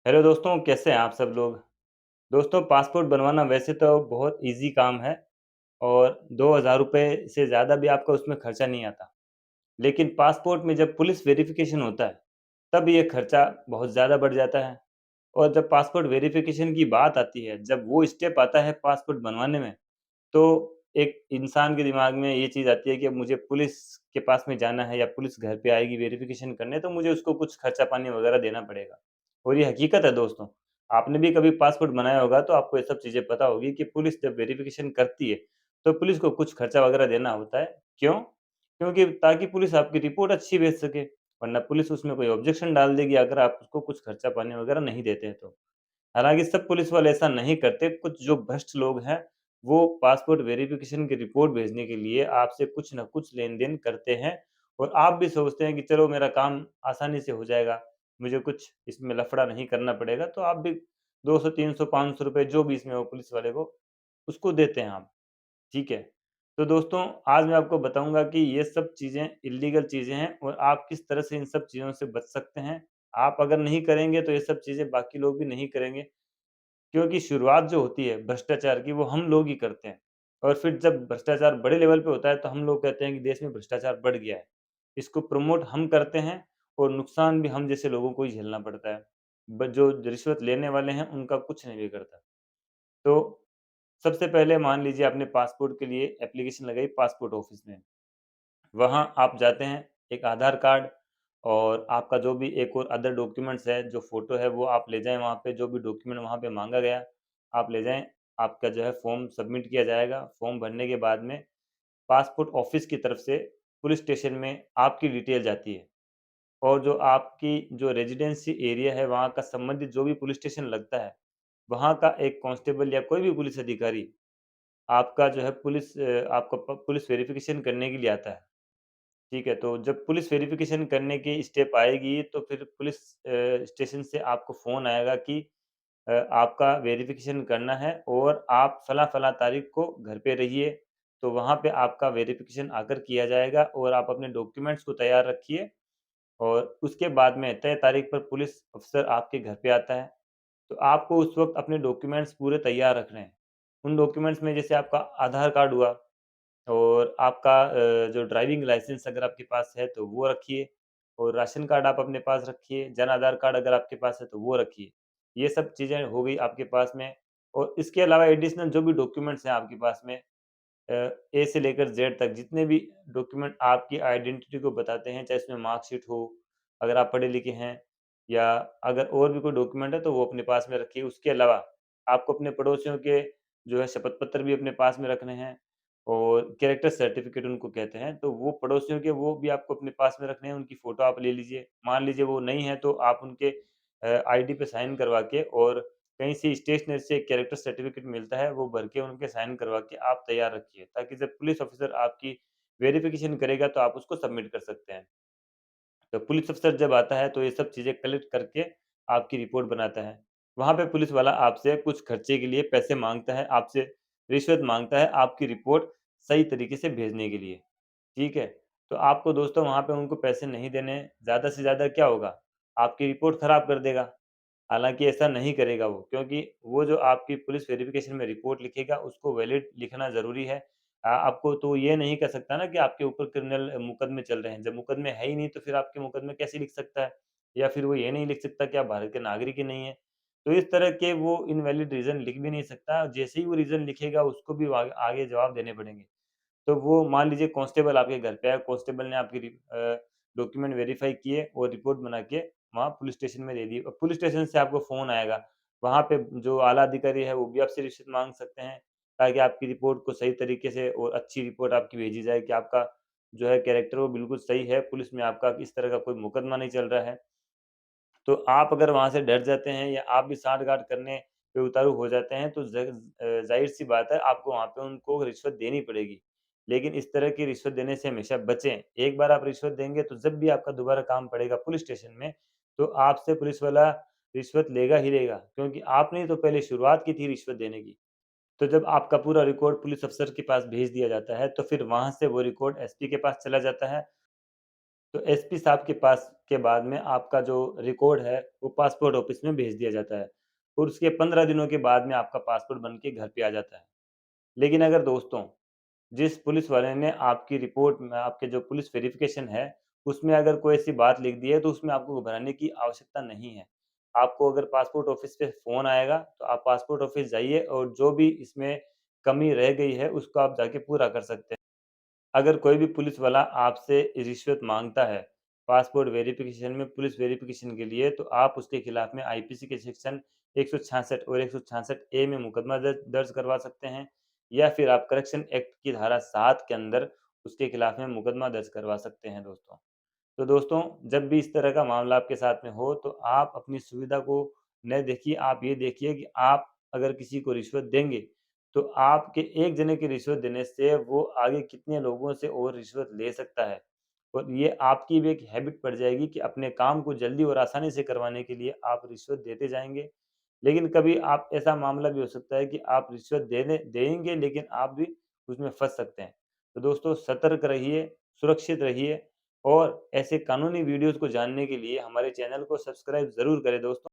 Hello दोस्तों, कैसे हैं आप सब लोग? दोस्तों, पासपोर्ट बनवाना वैसे तो बहुत ईज़ी काम है और ₹2000 से ज़्यादा भी आपका उसमें खर्चा नहीं आता। लेकिन पासपोर्ट में जब पुलिस वेरिफ़िकेशन होता है, तब ये खर्चा बहुत ज़्यादा बढ़ जाता है और जब पासपोर्ट वेरिफ़िकेशन की बात आती है, जब वो स्टेप आता है पासपोर्ट बनवाने में, तो एक इंसान के दिमाग में ये चीज़ आती है कि अब मुझे पुलिस के पास में जाना है या पुलिस घर पे आएगी वेरिफ़िकेशन करने, तो मुझे उसको कुछ खर्चा-पानी वग़ैरह देना पड़ेगा। और ये हकीकत है दोस्तों। आपने भी कभी पासपोर्ट बनाया होगा तो आपको ये सब चीज़ें पता होगी कि पुलिस जब वेरिफ़िकेशन करती है, तो पुलिस को कुछ खर्चा वग़ैरह देना होता है। क्यों? क्योंकि ताकि पुलिस आपकी रिपोर्ट अच्छी भेज सके, वरना पुलिस उसमें कोई ऑब्जेक्शन डाल देगी अगर आप उसको कुछ खर्चा-पानी वग़ैरह नहीं देते हैं तो। हालाँकि सब पुलिस वाले ऐसा नहीं करते, कुछ जो भ्रष्ट लोग हैं, वो पासपोर्ट वेरिफ़िकेशन की रिपोर्ट भेजने के लिए आपसे कुछ न कुछ लेन-देन करते हैं और आप भी सोचते हैं कि चलो मेरा काम आसानी से हो जाएगा, मुझे कुछ इसमें लफड़ा नहीं करना पड़ेगा, तो आप भी 200, 300, ₹500 जो भी इसमें हो पुलिस वाले को, उसको देते हैं आप, ठीक है? तो दोस्तों, आज मैं आपको बताऊँगा कि ये सब चीज़ें इल्लीगल चीज़ें हैं और आप किस तरह से इन सब चीज़ों से बच सकते हैं। आप अगर नहीं करेंगे, तो ये सब चीज़ें बाकी लोग भी नहीं करेंगे। क्योंकि शुरुआत जो होती है भ्रष्टाचार की वो हम लोग ही करते हैं और फिर जब भ्रष्टाचार बड़े लेवल पे होता है तो हम लोग कहते हैं कि देश में भ्रष्टाचार बढ़ गया है। इसको प्रमोट हम करते हैं और नुकसान भी हम जैसे लोगों को ही झेलना पड़ता है। जो रिश्वत लेने वाले हैं उनका कुछ नहीं बिगड़ता। तो सबसे पहले मान लीजिए आपने पासपोर्ट के लिए एप्लीकेशन लगाई पासपोर्ट ऑफिस में। वहाँ आप जाते हैं, एक आधार कार्ड और आपका जो भी एक और अदर डॉक्यूमेंट्स है, जो फ़ोटो है वो आप ले जाएँ वहाँ पे, जो भी डॉक्यूमेंट वहाँ पे माँगा गया, आप ले जाएँ। आपका जो है फ़ॉर्म सबमिट किया जाएगा, फ़ॉर्म भरने के बाद में पासपोर्ट ऑफ़िस की तरफ से पुलिस स्टेशन में आपकी डिटेल जाती है और जो आपकी जो रेज़िडेंसी एरिया है, वहाँ का संबंधित जो भी पुलिस स्टेशन लगता है, वहाँ का एक कांस्टेबल या कोई भी पुलिस अधिकारी आपका जो है आपका पुलिस वेरिफ़िकेशन करने के लिए आता है। ठीक है, तो जब पुलिस वेरिफ़िकेशन करने की स्टेप आएगी, तो फिर पुलिस स्टेशन से आपको फ़ोन आएगा कि आपका वेरिफ़िकेशन करना है और आप फलाँ-फलाँ तारीख को घर पे रहिए। तो वहाँ पे आपका वेरिफ़िकेशन आकर किया जाएगा और आप अपने डॉक्यूमेंट्स को तैयार रखिए और उसके बाद में तय तारीख पर पुलिस अफ़सर आपके घर पे आता है। तो आपको उस वक़्त अपने डॉक्यूमेंट्स पूरे तैयार रखने हैं। उन डॉक्यूमेंट्स में जैसे आपका आधार कार्ड हुआ और आपका जो ड्राइविंग लाइसेंस अगर आपके पास है तो वो रखिए और राशन कार्ड आप अपने पास रखिए, जन आधार कार्ड अगर आपके पास है तो वो रखिए। ये सब चीज़ें हो गई आपके पास में और इसके अलावा एडिशनल जो भी डॉक्यूमेंट्स हैं आपके पास में ए से लेकर ज़ेड तक जितने भी डॉक्यूमेंट आपकी आइडेंटिटी को बताते हैं, चाहे इसमें मार्कशीट हो, अगर आप पढ़े-लिखे हैं या अगर और भी कोई डॉक्यूमेंट है तो वो अपने पास में रखिए। उसके अलावा आपको अपने पड़ोसियों के जो है शपथ पत्र भी अपने पास में रखने हैं और कैरेक्टर सर्टिफ़िकेट उनको कहते हैं, तो वो पड़ोसियों के वो भी आपको अपने पास में रखने हैं, उनकी फ़ोटो आप ले लीजिए। मान लीजिए वो नहीं है तो आप उनके आईडी पे साइन करवा के और कहीं से स्टेशनरी से एक कैरेक्टर सर्टिफ़िकेट मिलता है, वो भर के उनके साइन करवा के आप तैयार रखिए, ताकि जब पुलिस ऑफ़िसर आपकी वेरिफ़िकेशन करेगा तो आप उसको सबमिट कर सकते हैं। तो पुलिस अफ़सर जब आता है तो ये सब चीज़ें कलेक्ट करके आपकी रिपोर्ट बनाता है। वहाँ पे पुलिस वाला आपसे कुछ खर्चे के लिए पैसे माँगता है, आपसे रिश्वत माँगता है आपकी रिपोर्ट सही तरीके से भेजने के लिए, ठीक है? तो आपको दोस्तों वहाँ पे उनको पैसे नहीं देने, ज़्यादा से ज़्यादा क्या होगा? आपकी रिपोर्ट खराब कर देगा। हालाँकि ऐसा नहीं करेगा वो, क्योंकि वो जो आपकी पुलिस वेरिफ़िकेशन में रिपोर्ट लिखेगा, उसको वैलिड लिखना ज़रूरी है। आपको तो ये नहीं कह सकता ना कि आपके ऊपर क्रिमिनल मुकदमे चल रहे हैं, जब मुकदमे है ही नहीं, तो फिर आपके मुकदमे कैसे लिख सकता है? या फिर वो ये नहीं लिख सकता कि आप भारत के नागरिक ही नहीं हैं। तो इस तरह के वो इनवैलिड रीज़न लिख भी नहीं सकता, जैसे ही वो रीज़न लिखेगा, उसको भी आगे जवाब देने पड़ेंगे। तो वो मान लीजिए कांस्टेबल आपके घर पे आया, कांस्टेबल ने आपकी डॉक्यूमेंट वेरीफ़ाई किए और रिपोर्ट बना के वहाँ पुलिस स्टेशन में दे दी और पुलिस स्टेशन से आपको फ़ोन आएगा। वहाँ पे जो आला अधिकारी है, वो भी आपसे रिश्वत माँग सकते हैं, ताकि आपकी रिपोर्ट को सही तरीके से और अच्छी रिपोर्ट आपकी भेजी जाए कि आपका जो है कैरेक्टर वो बिल्कुल सही है, पुलिस में आपका इस तरह का कोई मुकदमा नहीं चल रहा है। तो आप अगर वहाँ से डर जाते हैं या आप भी साठ-गाँठ करने पे उतारू हो जाते हैं, तो ज़ाहिर-सी बात है आपको वहाँ पे उनको रिश्वत देनी पड़ेगी। लेकिन इस तरह की रिश्वत देने से हमेशा बचें। एक बार आप रिश्वत देंगे तो जब भी आपका दोबारा काम पड़ेगा पुलिस स्टेशन में, तो आपसे पुलिस वाला रिश्वत लेगा ही लेगा, क्योंकि आपने ही तो पहले शुरुआत की थी रिश्वत देने की। तो जब आपका पूरा रिकॉर्ड पुलिस अफ़सर के पास भेज दिया जाता है, तो फिर वहाँ से वो रिकॉर्ड एसपी के पास चला जाता है तो एसपी साहब के पास के बाद में आपका जो रिकॉर्ड है, वो पासपोर्ट ऑफिस में भेज दिया जाता है और उसके 15 दिनों के बाद में आपका पासपोर्ट बन के घर पे आ जाता है। लेकिन अगर दोस्तों, जिस पुलिस वाले ने आपकी रिपोर्ट में आपके जो पुलिस वेरिफ़िकेशन है, उसमें अगर कोई ऐसी बात लिख दी है, तो उसमें आपको घबराने की आवश्यकता नहीं है। आपको अगर पासपोर्ट ऑफ़िस से फ़ोन आएगा, तो आप पासपोर्ट ऑफ़िस जाइए और जो भी इसमें कमी रह गई है, उसको आप जाके पूरा कर सकते हैं। अगर कोई भी पुलिस वाला आपसे रिश्वत माँगता है, पासपोर्ट वेरिफ़िकेशन में पुलिस वेरिफ़िकेशन के लिए, तो आप उसके खिलाफ में आईपीसी के सेक्शन 166 और 166 ए में मुकदमा दर्ज दर्ज करवा सकते हैं या फिर आप करप्शन एक्ट की धारा 7 के अंदर उसके खिलाफ में मुकदमा दर्ज करवा सकते हैं दोस्तों। तो दोस्तों, जब भी इस तरह का मामला आपके साथ में हो, तो आप अपनी सुविधा को न देखिए, आप ये देखिए कि आप अगर किसी को रिश्वत देंगे, तो आपके एक जने की रिश्वत देने से वो आगे कितने लोगों से और रिश्वत ले सकता है। और ये आपकी भी एक हैबिट पड़ जाएगी कि अपने काम को जल्दी और आसानी से करवाने के लिए आप रिश्वत देते जाएँगे। लेकिन कभी आप ऐसा मामला भी हो सकता है कि आप रिश्वत देने देंगे, लेकिन आप भी उसमें फँस सकते हैं। तो दोस्तों, सतर्क रहिए, सुरक्षित रहिए और ऐसे कानूनी वीडियोज़ को जानने के लिए हमारे चैनल को सब्सक्राइब ज़रूर करें दोस्तों।